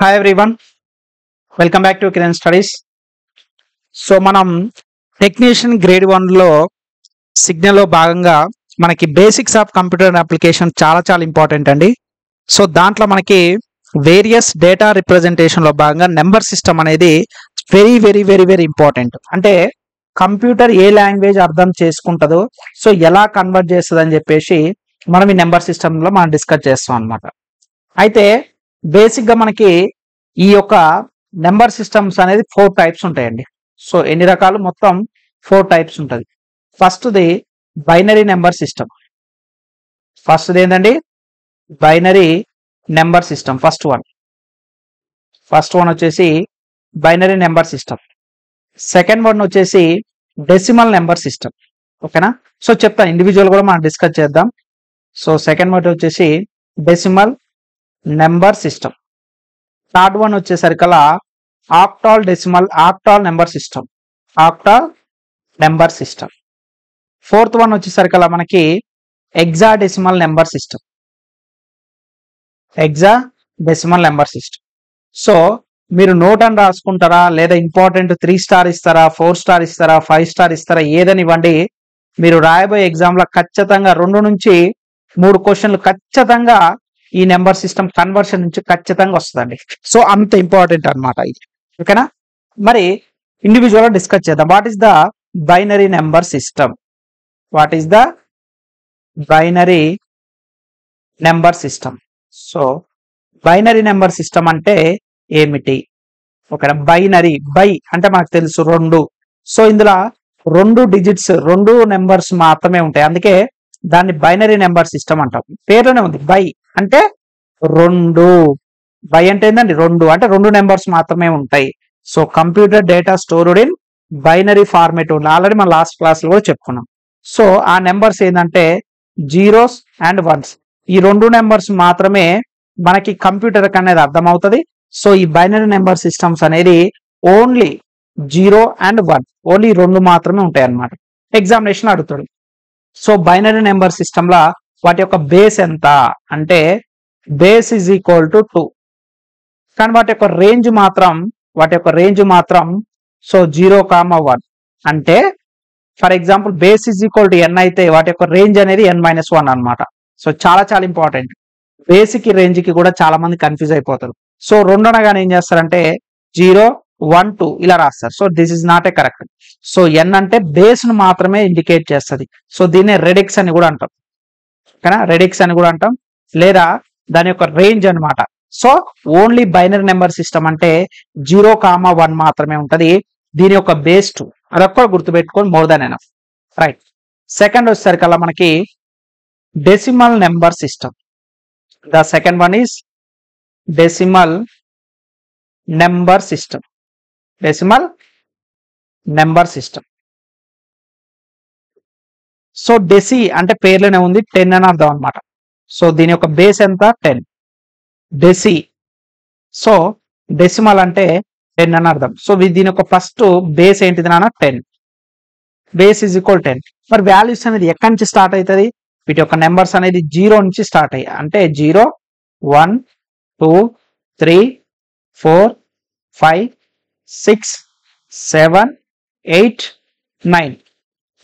Hi everyone, welcome back to Kiran Studies. So మనం technician grade 1లో సిగ్నల్లో భాగంగా మనకి basics of computer application చాలా చాలా ఇంపార్టెంట్ అండి. సో దాంట్లో మనకి వేరియస్ డేటా రిప్రజెంటేషన్లో భాగంగా నెంబర్ సిస్టమ్ అనేది very very very very important. అంటే కంప్యూటర్ ఏ లాంగ్వేజ్ అర్థం చేసుకుంటుందో సో ఎలా కన్వర్ట్ చేస్తుంది అని చెప్పేసి మనం ఈ నెంబర్ సిస్టంలో మనం డిస్కస్ చేస్తాం అనమాట. అయితే బేసిక్గా మనకి ఈ యొక్క నెంబర్ సిస్టమ్స్ అనేది 4 టైప్స్ ఉంటాయండి. సో ఎన్ని రకాలు? మొత్తం 4 టైప్స్ ఉంటుంది. ఫస్ట్ది బైనరీ నెంబర్ సిస్టమ్. ఫస్ట్ది ఏంటండి? Binary number system. First one వచ్చేసి binary number system. Second one వచ్చేసి డెసిమల్ నెంబర్ సిస్టమ్. ఓకేనా? సో చెప్తాను, ఇండివిజువల్ కూడా మనం డిస్కస్ చేద్దాం. సో సెకండ్ వన్ వచ్చేసి decimal number system. Third one వచ్చేసరికల్లా octal number system. Fourth one వచ్చేసరికల్లా మనకి ఎగ్జాడెసిమల్ నెంబర్ సిస్టమ్. సో మీరు నోట్ అని రాసుకుంటారా, లేదా ఇంపార్టెంట్ 3 స్టార్ ఇస్తారా, 4 స్టార్ ఇస్తారా, 5 స్టార్ ఇస్తారా, ఏదని ఇవ్వండి. మీరు రాయబోయే ఎగ్జామ్లో ఖచ్చితంగా 2 నుంచి 3 క్వశ్చన్లు ఖచ్చితంగా ఈ నెంబర్ సిస్టమ్ కన్వర్షన్ నుంచి ఖచ్చితంగా వస్తుందండి. సో అంత ఇంపార్టెంట్ అనమాట ఇది. ఓకేనా? మరి ఇండివిజువల్గా డిస్కస్ చేద్దాం. What is the binary number system? So binary number system అంటే ఏమిటి? ఓకేనా? బై అంటే మనకు తెలుసు 2. సో ఇందులో 2 డిజిట్స్ 2 నెంబర్స్ మాత్రమే ఉంటాయి. అందుకే దాన్ని బైనరీ నెంబర్ సిస్టమ్ అంటాం. పేరులోనే ఉంది, బై అంటే 2. బై అంటే ఏంటండి? 2 అంటే 2 నెంబర్స్ మాత్రమే ఉంటాయి. So computer data stored in binary format ఉంది. ఆల్రెడీ మనం లాస్ట్ క్లాస్ లో కూడా చెప్పుకున్నాం. సో ఆ నెంబర్స్ ఏంటంటే జీరోస్ అండ్ వన్స్. ఈ 2 నెంబర్స్ మాత్రమే మనకి కంప్యూటర్ అనేది అర్థమవుతుంది. సో ఈ బైనరీ నెంబర్ సిస్టమ్స్ అనేది ఓన్లీ 0 అండ్ 1, ఓన్లీ 2 మాత్రమే ఉంటాయి అన్నమాట. ఎగ్జామినేషన్ అడుగుతాడు. సో బైనరీ నెంబర్ సిస్టమ్ లా వాటి యొక్క బేస్ ఎంత అంటే బేస్ ఈజ్ ఈక్వల్ టు 2. కానీ వాటి యొక్క రేంజ్ మాత్రం సో 0,1. అంటే for example base is equal to n అయితే వాటి యొక్క రేంజ్ అనేది n-1 అనమాట. సో చాలా చాలా ఇంపార్టెంట్. బేసిక్ రేంజ్ కి కూడా చాలా మంది కన్ఫ్యూజ్ అయిపోతారు. సో 2 అనగానే ఏం చేస్తారంటే 0, 1, 2 ఇలా రాస్తారు. So this is not a correct. So n అంటే బేస్ ను మాత్రమే ఇండికేట్ చేస్తుంది. సో దీన్నే రెడిక్స్ అని కూడా అంటాం. ఓకేనా? రెడిక్స్ అని కూడా అంటాం, లేదా దాని యొక్క రేంజ్ అన్నమాట. So only binary number system అంటే 0,1 మాత్రమే ఉంటది. దీని యొక్క బేస్ 2. అదొక్క గుర్తుపెట్టుకొని more than enough. Right. Second వచ్చేసరికల్లా మనకి decimal number system. The second one is decimal number system. So deci అంటే పేర్లోనే ఉంది, 10 అని అర్థం అనమాట. సో దీని యొక్క బేస్ ఎంత? 10. డెసి. సో డెసిమల్ అంటే 10 అని అర్థం. సో దీని యొక్క ఫస్ట్ బేస్ ఏంటిది నాన్న? 10. Base is equal 10. మరి వాల్యూస్ అనేది ఎక్కడి నుంచి స్టార్ట్ అవుతుంది? వీటి యొక్క నెంబర్స్ అనేది 0 నుంచి స్టార్ట్ అయ్యాయి. అంటే 0, 1, 2, 3, 4, 5, 6, 7, 8, 9.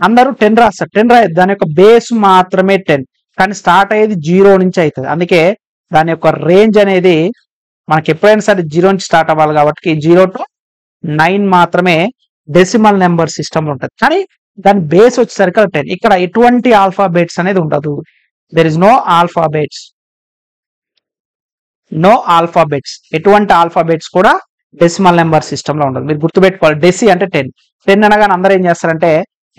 అందరూ 10 రాస్తారు. 10 రాయదు. దాని యొక్క బేస్ మాత్రమే 10, కానీ స్టార్ట్ అయ్యేది 0 నుంచి అవుతుంది. అందుకే దాని యొక్క రేంజ్ అనేది మనకి ఎప్పుడైనా సరే 0 నుంచి స్టార్ట్ అవ్వాలి. కాబట్టి 0 to 9 మాత్రమే డెసిమల్ నెంబర్ సిస్టమ్ ఉంటుంది. కానీ దాని బేస్ వచ్చేసరికి 10. ఇక్కడ ఎటువంటి ఆల్ఫాబెట్స్ అనేది ఉండదు. There is no alphabets. ఎటువంటి ఆల్ఫాబెట్స్ కూడా డెసిమల్ నెంబర్ సిస్టమ్ లో ఉండదు. మీరు గుర్తుపెట్టుకోవాలి. డెసి అంటే 10 అనగానే అందరూ ఏం చేస్తారంటే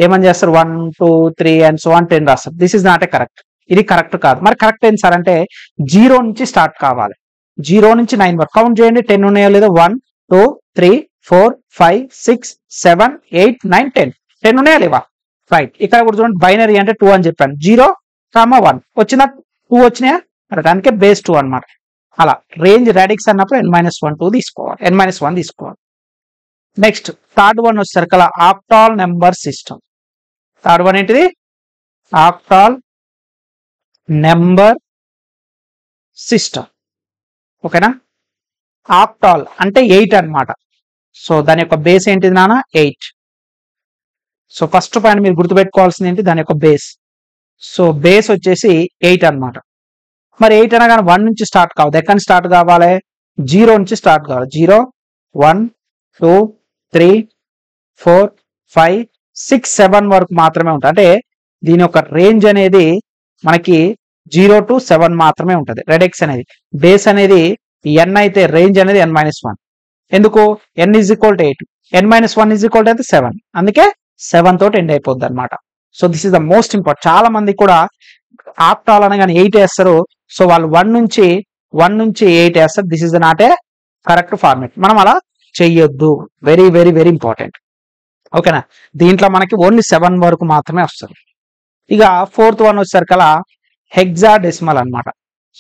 ఏమని చేస్తారు? 1, 2, 3 అండ్ సో ఆన్ 10 రాస్తారు. This is not a correct. ఇది కరెక్ట్ కాదు. మరి కరెక్ట్ ఏంటి సార్ అంటే 0 నుంచి స్టార్ట్ కావాలి. 0 నుంచి 9 వరకు కౌంట్ చేయండి. 10 ఉన్నాయో లేదో? 1, 2, 3, 4, 5, 6, 7, 8, 9, 10 ఉన్నాయా లేవా? రైట్. ఇక్కడ కూడా చూడండి, బైనరీ అంటే 2 అని చెప్పాను. 0,1 వచ్చిన 2 వచ్చినాయా? దానికే బేస్ 2 అనమాట. అలా రేంజ్ రాడిక్స్ అన్నప్పుడు n-1 తీసుకోవాలి. నెక్స్ట్ థర్డ్ వన్ వచ్చేసరికి octal number system. Third one ఏంటిది? Octal number system. ఓకేనా? ఆక్టాల్ అంటే 8 అన్నమాట. సో దాని యొక్క బేస్ ఏంటిది నాన్న? 8. సో ఫస్ట్ పాయింట్ మీరు గుర్తుపెట్టుకోవాల్సింది ఏంటి? దాని యొక్క బేస్. సో బేస్ వచ్చేసి 8 అన్నమాట. మరి 8 అనగానే 1 నుంచి స్టార్ట్ కావద్దు. ఎక్కడి నుంచి స్టార్ట్ కావాలి? 0 నుంచి స్టార్ట్ కావాలి. 0, 1, 2, 3, 4, 5, 6, 7 వరకు మాత్రమే ఉంటుంది. అంటే దీని యొక్క రేంజ్ అనేది మనకి 0 to 7 మాత్రమే ఉంటుంది. రెడెక్స్ అనేది బేస్ అనేది n అయితే రేంజ్ అనేది n-1. ఎందుకు? n is equal to 8, n-1 is equal to అయితే 7. అందుకే 7 తోటి ఎండ్ అయిపోద్ది అనమాట. So this is the most important. చాలా మంది కూడా ఆప్టాల్ అనగానే 8 వేస్తారు. సో వాళ్ళు 1 నుంచి 8 వేస్తారు. This is not a correct format. మనం అలా చెయ్యొద్దు. Very very very important. ఓకేనా? దీంట్లో మనకి ఓన్లీ 7 వరకు మాత్రమే వస్తుంది. ఇక 4th వన్ వచ్చేసరికలా హెక్సాడెసిమల్ అనమాట.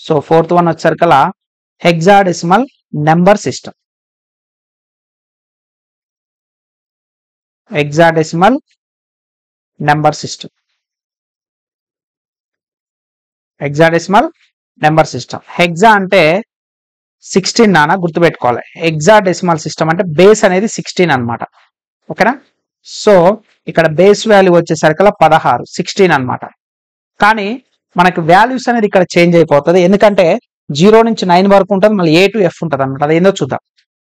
సో 4th వన్ వచ్చేసరికలా hexadecimal number system. Hexadecimal number system. Hexadecimal number system. Hexa అంటే 16 నాన్న, గుర్తుపెట్టుకోవాలి. హెక్సాడెసిమల్ సిస్టమ్ అంటే బేస్ అనేది 16 అనమాట. ఓకేనా? సో ఇక్కడ బేస్ వాల్యూ వచ్చేసరికల్లా 16, 16 అనమాట. కానీ మనకి వాల్యూస్ అనేది ఇక్కడ చేంజ్ అయిపోతుంది. ఎందుకంటే 0 నుంచి 9 వరకు ఉంటుంది, మళ్ళీ A to F ఉంటుంది అనమాట. అది ఏందో చూద్దాం.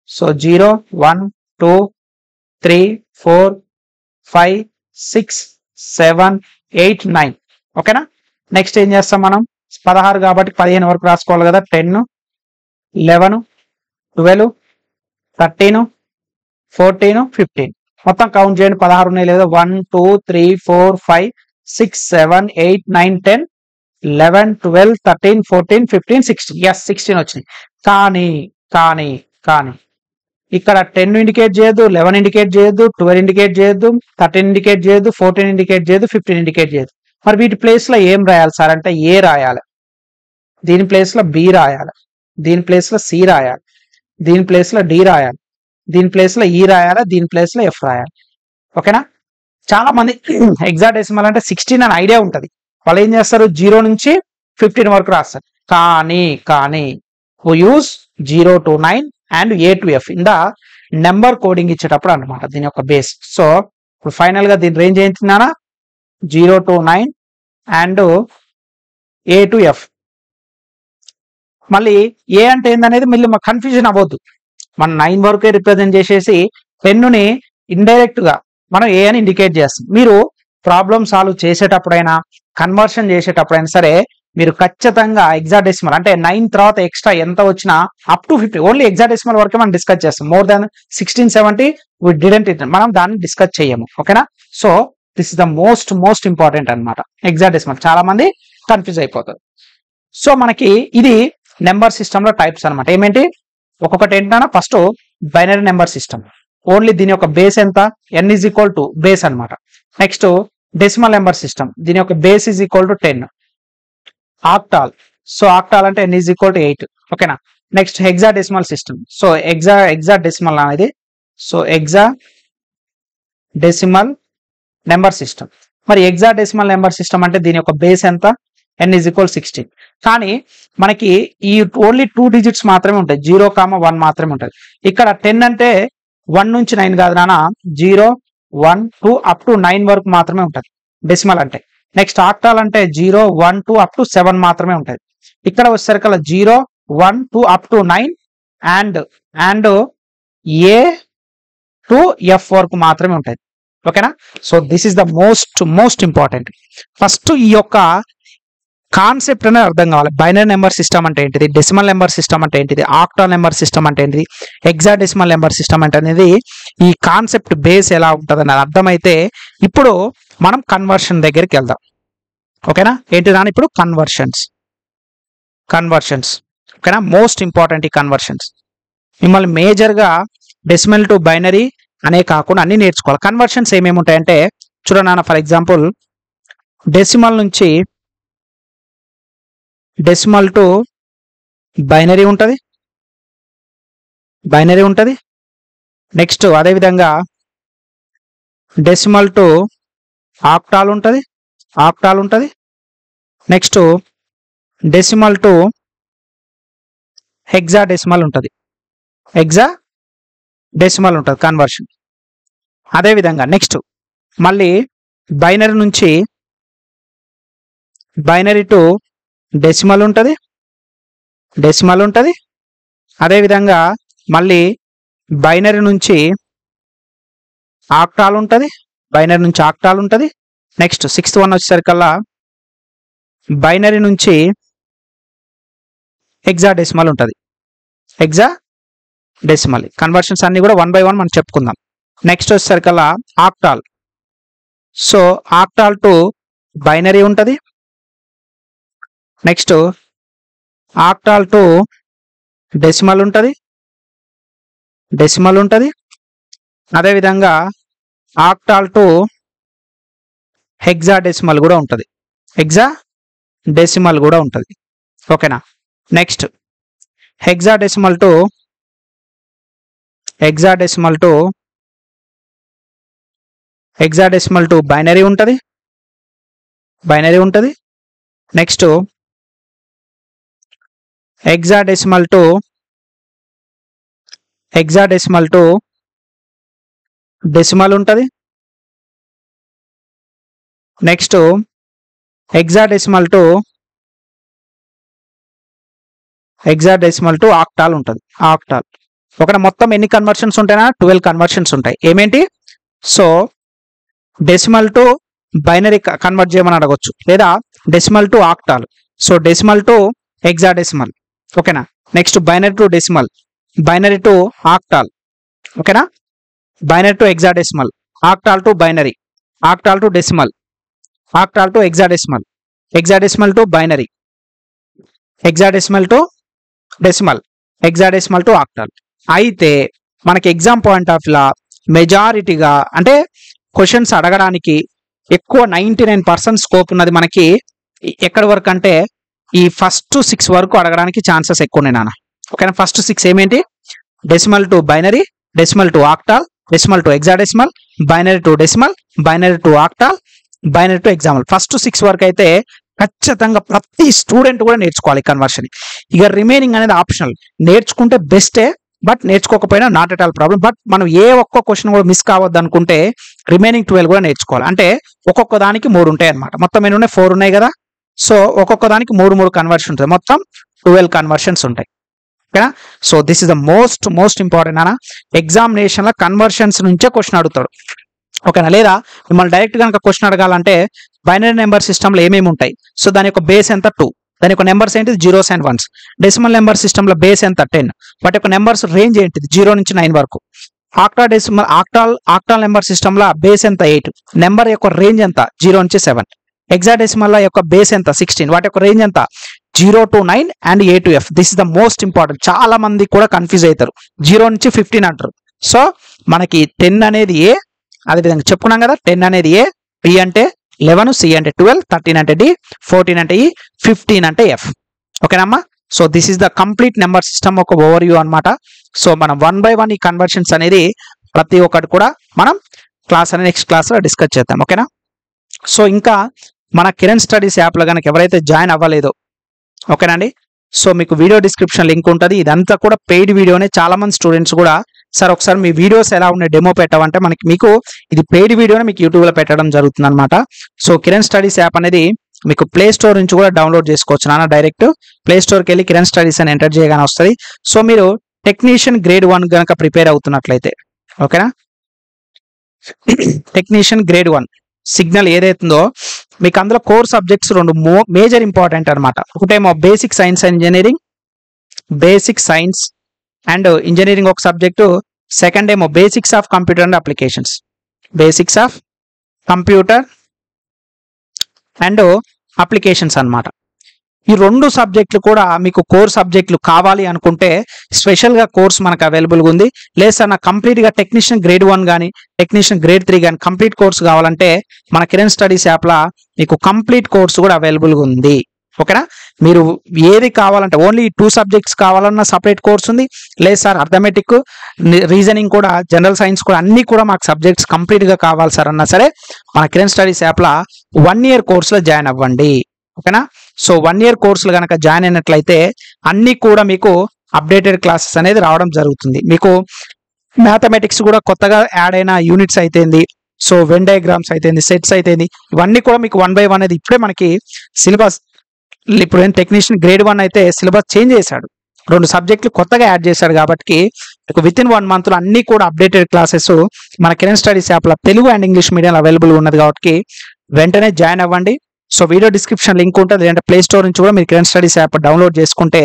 సో 0, 1, 2, 3, 4, 5, 6, 7, 8, 9. ఓకేనా? నెక్స్ట్ ఏం చేస్తాం మనం? 16 కాబట్టి 15 వరకు రాసుకోవాలి కదా. 10, 11, 12, 13, 14, 15. మొత్తం కౌంట్ చేయండి. 16 ఉన్నాయి లేదా? 1, 2, 3, 4, 5, 6, 7, 8, 9, 10, 11, 12, 13, 14, 15, 16. ఎస్, 16 వచ్చినాయి. కానీ ఇక్కడ 10 ఇండికేట్ చేయొద్దు, 11 ఇండికేట్ చేయొద్దు, 12 ఇండికేట్ చేయొద్దు, 13 ఇండికేట్ చేయొద్దు, 14 ఇండికేట్ చేయొద్దు, 15 ఇండికేట్ చేయొద్దు. మరి వీటి ప్లేస్ లో ఏం రాయాలి సార్ అంటే ఏ రాయాలి, దీని ప్లేస్ లో బి రాయాలి, దీని ప్లేస్ లో సి రాయాలి, దీని ప్లేస్ లో డి రాయాలి, దీని ప్లేస్ లో ఈ రాయాలి, దీని ప్లేస్ లో ఎఫ్ రాయాలి. ఓకేనా? చాలా మంది హెక్సాడెసిమల్ అంటే 16 అని ఐడియా ఉంటది. వాళ్ళు ఏం చేస్తారు? 0 నుంచి 15 వరకు రాస్తారు. కానీ we use 0 to 9 and A to F in the number coding ఇచ్చేటప్పుడు అనమాట దీని యొక్క బేస్. సో ఇప్పుడు ఫైనల్ గా దీని రేంజ్ ఏంటిన్నానా? 0 to 9 and A to F. మళ్ళీ ఏ అంటే ఏందనేది మళ్ళీ మాకు కన్ఫ్యూజన్ అవ్వద్దు. మనం 9 వరకే రిప్రజెంట్ చేసేసి 10ని ఇండైరెక్ట్ గా మనం ఏ అని ఇండికేట్ చేస్తాం. మీరు ప్రాబ్లమ్ సాల్వ్ చేసేటప్పుడైనా కన్వర్షన్ చేసేటప్పుడైనా సరే మీరు ఖచ్చితంగా హెక్సాడెసిమల్ అంటే 9 తర్వాత ఎక్స్ట్రా ఎంత వచ్చినా అప్ టు 50 ఓన్లీ హెక్సాడెసిమల్ వరకే మనం డిస్కస్ చేస్తాం. మోర్ దాన్ 16, 70 వి డిడెంట్ మనం దాన్ని డిస్కస్ చేయము. ఓకేనా? So this is the most important అనమాట హెక్సాడెసిమల్. చాలా మంది కన్ఫ్యూజ్ అయిపోతారు. సో మనకి ఇది నెంబర్ సిస్టమ్ లో టైప్స్ అనమాట. ఏమేంటి? ఒక్కొక్కటి ఏంటన్నా first binary number system. Only దీని యొక్క బేస్ ఎంత? n is equal to base అనమాట. నెక్స్ట్ డెసిమల్ నెంబర్ సిస్టమ్, దీని యొక్క base is equal to 10. Octal, so octal అంటే n ఈజ్ ఈక్వల్ టు 8. ఓకేనా? Next hexadecimal system. So hexadecimal అనేది so hexadecimal number system. మరి హెక్సాడెసిమల్ నెంబర్ సిస్టమ్ అంటే దీని యొక్క బేస్ ఎంత? n is equal 16. కానీ మనకి ఈ ఓన్లీ 2 డిజిట్స్ మాత్రమే ఉంటాయి. 0, 1 మాత్రమే ఉంటుంది. ఇక్కడ 10 అంటే 1 నుంచి 9 కాదు నాన్న, 0, 1, 2 అప్ టు 9 వరకు మాత్రమే ఉంటుంది డెసిమల్ అంటే. నెక్స్ట్ ఆక్టాల్ అంటే 0, 1, 2 అప్ టు 7 మాత్రమే ఉంటుంది. ఇక్కడ వచ్చేసరికల్లా 0, 1, 2 up to 9 and A to F వరకు మాత్రమే ఉంటుంది. ఓకేనా? So this is the most important. First ఈ యొక్క కాన్సెప్ట్ అనేది అర్థం కావాలి. బైనరీ నెంబర్ సిస్టమ్ అంటే ఏంటిది, డెసిమల్ నెంబర్ సిస్టమ్ అంటే ఏంటిది, ఆక్టాల్ నెంబర్ సిస్టమ్ అంటే ఏంటిది, హెక్సాడెసిమల్ నెంబర్ సిస్టమ్ అంటే అనేది ఈ కాన్సెప్ట్ బేస్ ఎలా ఉంటుంది అనేది అర్థమైతే ఇప్పుడు మనం కన్వర్షన్ దగ్గరికి వెళ్దాం. ఓకేనా? ఏంటి దాని ఇప్పుడు కన్వర్షన్స్. ఓకేనా? మోస్ట్ ఇంపార్టెంట్ ఈ కన్వర్షన్స్. మిమ్మల్ని మేజర్గా డెసిమల్ టు బైనరీ అనే కాకుండా అన్ని నేర్చుకోవాలి. కన్వర్షన్స్ ఏమేమి ఉంటాయంటే చూడనా, ఫర్ ఎగ్జాంపుల్ డెసిమల్ నుంచి డెసిమల్ టు బైనరీ ఉంటుంది. నెక్స్ట్ అదేవిధంగా డెసిమల్ టు ఆక్టాల్ ఉంటుంది. నెక్స్ట్ డెసిమల్ టు హెక్సాడెసిమల్ ఉంటుంది. హెక్సా డెసిమల్ ఉంటుంది కన్వర్షన్. అదేవిధంగా నెక్స్ట్ మళ్ళీ బైనరీ నుంచి బైనరీ టు డెసిమల్ ఉంటుంది, డెసిమల్ ఉంటుంది. అదేవిధంగా మళ్ళీ బైనరీ నుంచి ఆక్టాల్ ఉంటుంది, బైనరీ నుంచి ఆక్టాల్ ఉంటుంది. నెక్స్ట్ 6th వన్ వచ్చేసరికల్లా బైనరీ నుంచి హెక్సాడెసిమల్ ఉంటుంది, హెక్సాడెసిమల్. కన్వర్షన్స్ అన్ని కూడా 1 by 1 మనం చెప్పుకుందాం. నెక్స్ట్ వచ్చేసరికల్లా octal. So octal to binary ఉంటుంది, నెక్స్ట్ ఆక్టాల్ టు డెసిమల్ ఉంటుంది, డెసిమల్ ఉంటుంది. అదేవిధంగా ఆక్టాల్ టు హెక్సాడెసిమల్ కూడా ఉంటుంది, హెక్సాడెసిమల్ కూడా ఉంటుంది. ఓకేనా. నెక్స్ట్ హెక్సాడెసిమల్ టు బైనరీ ఉంటుంది, బైనరీ ఉంటుంది. నెక్స్ట్ హెక్సాడెసిమల్ టు డెసిమల్ ఉంటుంది. నెక్స్ట్ హెక్సాడెసిమల్ టు ఆక్టాల్ ఉంటుంది, ఆక్టాల్. ఒకటి మొత్తం ఎన్ని కన్వర్షన్స్ ఉంటాయినా 12 కన్వర్షన్స్ ఉంటాయి. ఏమేంటి? So decimal to binary convert చేయమని అడగొచ్చు, లేదా decimal to octal. So decimal to hexadecimal. ఓకేనా. Next binary to decimal, binary to octal. ఓకేనా. Binary to hexadecimal, octal to binary, octal to decimal, octal to hexadecimal, hexadecimal to binary, hexadecimal to decimal, hexadecimal to octal. అయితే మనకి exam point of law మెజారిటీగా అంటే questions అడగడానికి ఎక్కువ 99% scope ఉన్నది మనకి ఎక్కడి వరకు అంటే ఈ ఫస్ట్ 6 వరకు అడగడానికి ఛాన్సెస్ ఎక్కువ ఉన్నాయి నాన్న. ఓకేనా. ఫస్ట్ 6 ఏమేంటి? Decimal to binary, decimal to octal, decimal to hexadecimal, binary to decimal, binary to octal, binary to hexadecimal. First 6 వరకు అయితే ఖచ్చితంగా ప్రతి స్టూడెంట్ కూడా నేర్చుకోవాలి కన్వర్షన్. ఇక రిమైనింగ్ అనేది ఆప్షనల్. నేర్చుకుంటే బెస్టే, బట్ నేర్చుకోకపోయినా not at all problem. But మనం ఏ ఒక్క క్వశ్చన్ కూడా మిస్ కావద్దు అనుకుంటే రిమైనింగ్ 12 కూడా నేర్చుకోవాలి. అంటే ఒక్కొక్క దానికి 3 ఉంటాయి అనమాట. మొత్తం ఎన్ని ఉన్నాయి? 4 ఉన్నాయి కదా. సో ఒక్కొక్క దానికి 3 కన్వర్షన్ ఉంటాయి. మొత్తం 12 కన్వర్షన్స్ ఉంటాయి. ఓకేనా. So this is the most important అన్న. ఎగ్జామినేషన్ లో కన్వర్షన్స్ నుంచే క్వశ్చన్ అడుగుతాడు. ఓకేనా. లేదా మిమ్మల్ని డైరెక్ట్ కనుక క్వశ్చన్ అడగాలంటే బైనరీ నెంబర్ సిస్టంలో ఏమేమి ఉంటాయి? సో దాని యొక్క బేస్ ఎంత? 2. దాని యొక్క నెంబర్స్ ఏంటిది? 0s and 1s. Decimal number సిస్టంలో బేస్ ఎంత? 10. వాటి యొక్క నెంబర్స్ రేంజ్ ఏంటిది? 0 నుంచి 9 వరకు. ఆక్టాల్ నెంబర్ సిస్టంలో బేస్ ఎంత? 8. నెంబర్ యొక్క రేంజ్ ఎంత? 0 నుంచి 7. హెక్సాడెసిమల్ యొక్క బేస్ ఎంత? 16. వాటి యొక్క రేంజ్ ఎంత? 0 to 9 and A to F. This is the most important. చాలా మంది కూడా కన్ఫ్యూజ్ అవుతారు. 0 నుంచి 15 అంటారు. సో మనకి 10 అనేది ఏ, అదేవిధంగా చెప్పుకున్నాం కదా. 10 అనేది ఏ, B అంటే 11, C అంటే 12, 13 అంటే D, 14 అంటే E, 15 అంటే F. ఓకేనమ్మా. So this is the complete number system ఒక ఓవర్ వ్యూ అనమాట. సో మనం 1 by 1 ఈ కన్వర్షన్స్ అనేది ప్రతి ఒక్కటి కూడా మనం నెక్స్ట్ క్లాస్ లో డిస్కస్ చేద్దాం. ఓకేనా. సో ఇంకా మన కిరణ్ స్టడీస్ యాప్లో కనుక ఎవరైతే జాయిన్ అవ్వలేదో, ఓకేనండి, సో మీకు వీడియో డిస్క్రిప్షన్ లింక్ ఉంటుంది. ఇదంతా కూడా పెయిడ్ వీడియోనే. చాలా మంది స్టూడెంట్స్ కూడా సార్ ఒకసారి మీ వీడియోస్ ఎలా ఉన్నాయి డెమో పెట్టామంటే మీకు ఇది పెయిడ్ వీడియోనే మీకు యూట్యూబ్లో పెట్టడం జరుగుతుంది అనమాట. సో కిరణ్ స్టడీస్ యాప్ అనేది మీకు ప్లే స్టోర్ నుంచి కూడా డౌన్లోడ్ చేసుకోవచ్చు నాన్న. డైరెక్ట్ ప్లే స్టోర్కి వెళ్ళి కిరణ్ స్టడీస్ అని ఎంటర్ చేయగానే వస్తుంది. సో మీరు టెక్నీషియన్ గ్రేడ్ 1 కనుక ప్రిపేర్ అవుతున్నట్లయితే, ఓకేనా, టెక్నీషియన్ గ్రేడ్ 1 సిగ్నల్ ఏదైతుందో మీకు అందులో కోర్ సబ్జెక్ట్స్ 2 మేజర్ ఇంపార్టెంట్ అనమాట. ఒకటేమో basic science and engineering, basic science and engineering ఒక సబ్జెక్టు. సెకండ్ ఏమో basics of computer and applications, basics of computer and applications అనమాట. ఈ 2 సబ్జెక్టులు కూడా మీకు కోర్ సబ్జెక్టులు కావాలి అనుకుంటే స్పెషల్గా కోర్స్ మనకు అవైలబుల్గా ఉంది. లేదు సార్ నాకు కంప్లీట్గా టెక్నీషియన్ గ్రేడ్ 1 కానీ టెక్నీషియన్ గ్రేడ్ 3 కానీ కంప్లీట్ కోర్స్ కావాలంటే మన కిరణ్ స్టడీస్ యాప్లో మీకు కంప్లీట్ కోర్స్ కూడా అవైలబుల్గా ఉంది. ఓకేనా. మీరు ఏది కావాలంటే ఓన్లీ 2 సబ్జెక్ట్స్ కావాలన్నా సపరేట్ కోర్స్ ఉంది. లేదు సార్ అర్థమెటిక్, రీజనింగ్ కూడా, జనరల్ సైన్స్ కూడా అన్ని కూడా మాకు సబ్జెక్ట్స్ కంప్లీట్గా కావాలి సార్ అన్నా సరే మన కిరణ్ స్టడీస్ యాప్లో 1 year కోర్సులో జాయిన్ అవ్వండి. ఓకేనా. సో 1 year కోర్సులు కనుక జాయిన్ అయినట్లయితే అన్ని కూడా మీకు అప్డేటెడ్ క్లాసెస్ అనేది రావడం జరుగుతుంది. మీకు మ్యాథమెటిక్స్ కూడా కొత్తగా యాడ్ అయిన యూనిట్స్ అయితేంది, సో వెన్ డయాగ్రామ్స్ అయితేంది, సెట్స్ అయితేంది, ఇవన్నీ కూడా మీకు 1 by 1 అనేది ఇప్పుడే మనకి సిలబస్, ఇప్పుడు ఏం టెక్నీషియన్ గ్రేడ్ 1 అయితే సిలబస్ చేంజ్ చేశాడు, 2 సబ్జెక్టులు కొత్తగా యాడ్ చేశాడు కాబట్టి మీకు విత్ ఇన్ 1 month అన్ని కూడా అప్డేటెడ్ క్లాసెస్ మన కిరణ్ స్టడీస్ యాప్లో Telugu and English medium available ఉన్నది కాబట్టి వెంటనే జాయిన్ అవ్వండి. సో వీడియో డిస్క్రిప్షన్ లింక్ ఉంటుంది, లేదంటే ప్లే స్టోర్ నుంచి కూడా మీరు కిరణ్ స్టడీస్ యాప్ డౌన్లోడ్ చేసుకుంటే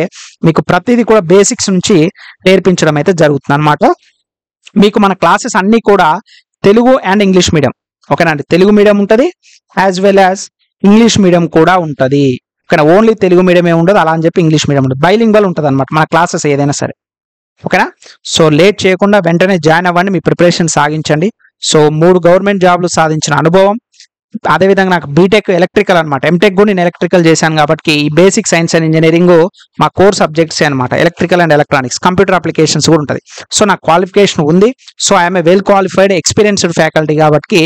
మీకు ప్రతిదీ కూడా బేసిక్స్ నుంచి నేర్పించడం అయితే జరుగుతుంది అనమాట. మీకు మన క్లాసెస్ అన్నీ కూడా తెలుగు అండ్ ఇంగ్లీష్ మీడియం, ఓకేనండి. తెలుగు మీడియం ఉంటుంది as well as English medium కూడా ఉంటుంది, ఓకేనా. ఓన్లీ తెలుగు మీడియం ఏ ఉండదు, అలా అని చెప్పి ఇంగ్లీష్ మీడియం ఉంటుంది, బైలింగ్వల్ ఉంటుంది అనమాట మన క్లాసెస్ ఏదైనా సరే, ఓకేనా. సో లేట్ చేయకుండా వెంటనే జాయిన్ అవ్వండి, మీ ప్రిపరేషన్ సాగించండి. సో 3 గవర్నమెంట్ జాబ్లు సాధించిన అనుభవం, అదేవిధంగా నాకు బీటెక్ ఎలక్ట్రికల్ అనమాట, ఎంటెక్ కూడా నేను ఎలక్ట్రికల్ చేశాను కాబట్టి ఈ బేసిక్ సైన్స్ అండ్ ఇంజనీరింగ్ మా కోర్ సబ్జెక్ట్స్ అనమాట, electrical and electronics, computer applications కూడా ఉంటుంది. సో నాకు క్వాలిఫికేషన్ ఉంది, so I'm a well qualified experienced faculty కాబట్టి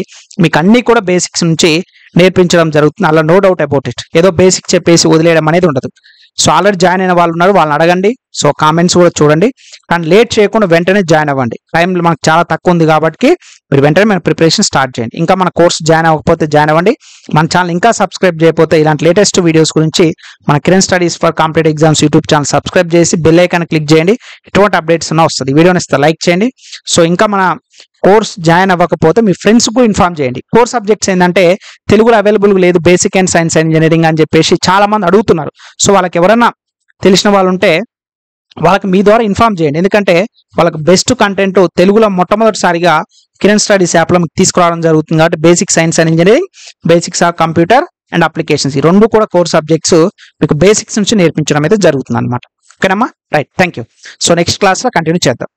మీకు అన్ని కూడా బేసిక్స్ నుంచి నేర్పించడం జరుగుతుంది, అలా నో డౌట్ అబౌట్ ఇట్. ఏదో బేసిక్ చెప్పేసి వదిలేయడం అనేది ఉండదు. సో ఆల్రెడీ జాయిన్ అయిన వాళ్ళు ఉన్నారు, వాళ్ళని అడగండి, సో కామెంట్స్ కూడా చూడండి, కానీ లేట్ చేయకుండా వెంటనే జాయిన్ అవ్వండి. టైం మనకు చాలా తక్కువ ఉంది కాబట్టి మీరు వెంటనే మన ప్రిపరేషన్ స్టార్ట్ చేయండి. ఇంకా మన కోర్స్ జాయిన్ అవ్వకపోతే జాయిన్ అవ్వండి. మన ఛానల్ ఇంకా సబ్స్క్రైబ్ చేయకపోతే ఇలాంటి లేటెస్ట్ వీడియోస్ గురించి మన Kiran studies for competitive exams YouTube channel subscribe చేసి బెల్ ఐకాన్ క్లిక్ చేయండి, ఎటువంటి అప్డేట్స్ ఉన్నా వస్తుంది. వీడియోని ఇస్తే లైక్ చేయండి. సో ఇంకా మన కోర్స్ జాయిన్ అవ్వకపోతే మీ ఫ్రెండ్స్కు ఇన్ఫార్మ్ చేయండి. కోర్ సబ్జెక్ట్స్ ఏంటంటే తెలుగులో అవైలబుల్ లేదు, basic and science and engineering అని చెప్పేసి చాలా మంది అడుగుతున్నారు. సో వాళ్ళకి ఎవరైనా తెలిసిన వాళ్ళు ఉంటే వాళ్ళకి మీ ద్వారా ఇన్ఫార్మ్ చేయండి, ఎందుకంటే వాళ్ళకి బెస్ట్ కంటెంట్ తెలుగులో మొట్టమొదటిసారిగా కిరణ్ స్టడీస్ యాప్లో మీకు తీసుకురావడం జరుగుతుంది కాబట్టి basic science and engineering, basics of computer and applications, ఈ 2 కూడా కోర్ సబ్జెక్ట్స్ మీకు బేసిక్స్ నుంచి నేర్పించడం అయితే జరుగుతుంది అనమాట. ఓకేనమ్మా, right, thank you. So next క్లాస్లో కంటిన్యూ చేద్దాం.